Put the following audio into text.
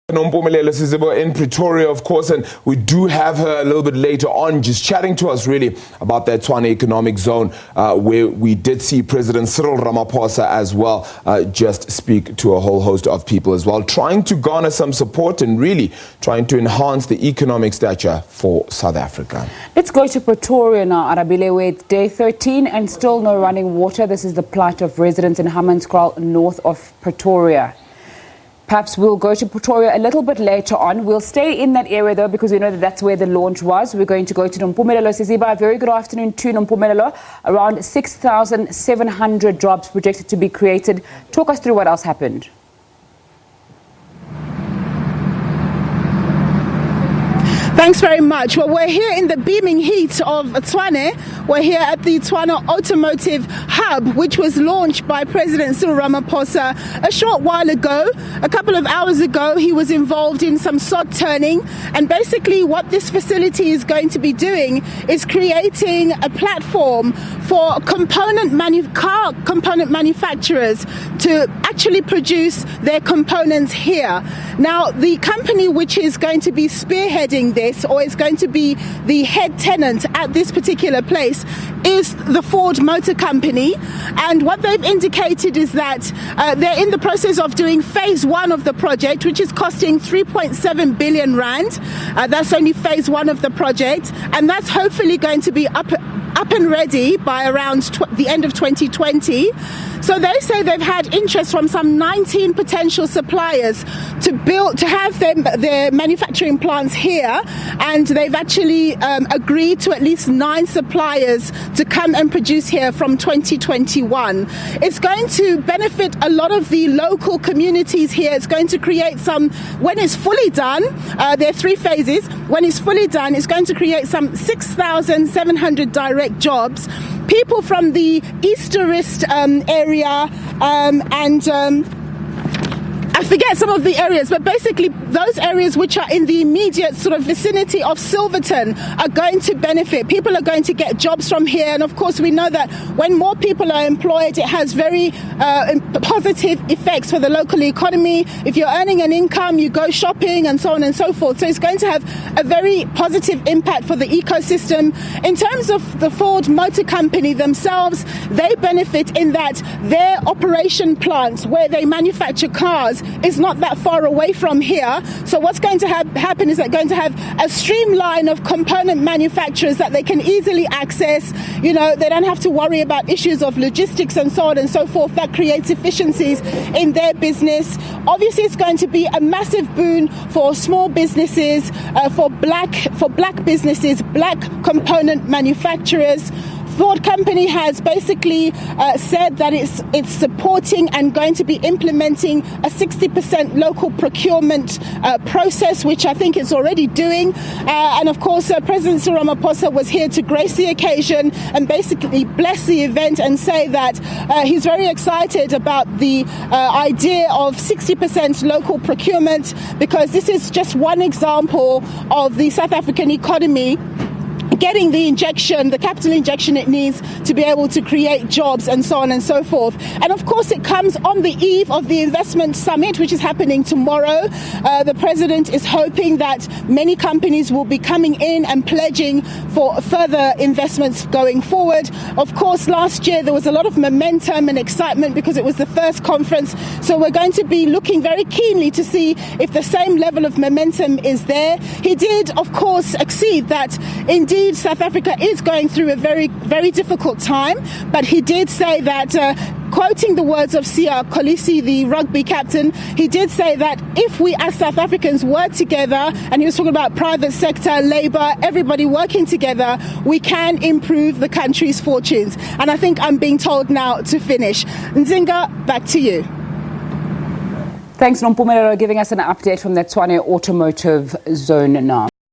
Nompumelelo Siziba in Pretoria, of course, and we do have her a little bit later on just chatting to us really about that Tshwane Economic Zone where we did see President Cyril Ramaphosa as well just speak to a whole host of people as well, trying to garner some support and really trying to enhance the economic stature for South Africa. Let's go to Pretoria now, Arabile, where it's day 13 and still no running water. This is the plight of residents in Hammanskraal, north of Pretoria. Perhaps we'll go to Pretoria a little bit later on. We'll stay in that area though, because we know that that's where the launch was. We're going to go to Nompumelelo Siziba. Very good afternoon to Nompumelelo. Around 6,700 jobs projected to be created. Talk us through what else happened. Thanks very much. Well, we're here in the beaming heat of Tshwane. We're here at the Tshwane Automotive Hub, which was launched by President Cyril Ramaphosa a short while ago. A couple of hours ago, he was involved in some sod turning. And basically what this facility is going to be doing is creating a platform for car component manufacturers to actually produce their components here. Now, the company which is going to be spearheading this, or is going to be the head tenant at this particular place, is the Ford Motor Company. And what they've indicated is that they're in the process of doing phase one of the project, which is costing 3.7 billion rand. That's only phase one of the project, and that's hopefully going to be up and ready by around the end of 2020. So they say they've had interest from some 19 potential suppliers to have their manufacturing plants here, and they've actually agreed to at least 9 suppliers to come and produce here from 2021. It's going to benefit a lot of the local communities here. It's going to create some, when it's fully done, there are 3 phases. When it's fully done, it's going to create some 6,700 direct jobs. People from the Easterist area I forget some of the areas, but basically those areas which are in the immediate sort of vicinity of Silverton are going to benefit. People are going to get jobs from here, and of course we know that when more people are employed, it has very positive effects for the local economy. If you're earning an income, you go shopping and so on and so forth. So it's going to have a very positive impact for the ecosystem. In terms of the Ford Motor Company themselves, they benefit in that their operation plant where they manufacture cars is not that far away from here. So what's going to happen is they're going to have a streamline of component manufacturers that they can easily access. You know, they don't have to worry about issues of logistics and so on and so forth. That creates efficiencies in their business. Obviously, it's going to be a massive boon for small businesses, for black businesses, black component manufacturers. Ford Company has basically said that it's supporting and going to be implementing a 60% local procurement process, which I think it's already doing. And of course, President Cyril Ramaphosa was here to grace the occasion and basically bless the event and say that he's very excited about the idea of 60% local procurement, because this is just one example of the South African economy getting the injection, the capital injection it needs to be able to create jobs and so on and so forth. And of course it comes on the eve of the investment summit, which is happening tomorrow. The president is hoping that many companies will be coming in and pledging for further investments going forward. Of course, last year there was a lot of momentum and excitement because it was the first conference. So we're going to be looking very keenly to see if the same level of momentum is there. He did, of course, accede that indeed South Africa is going through a very, very difficult time, but he did say that, quoting the words of Siya Kolisi, the rugby captain, he did say that if we as South Africans work together, and he was talking about private sector, labour, everybody working together, we can improve the country's fortunes. And I think I'm being told now to finish. Nzinga, back to you. Thanks, Nompumelelo, giving us an update from the Tshwane Automotive Zone now.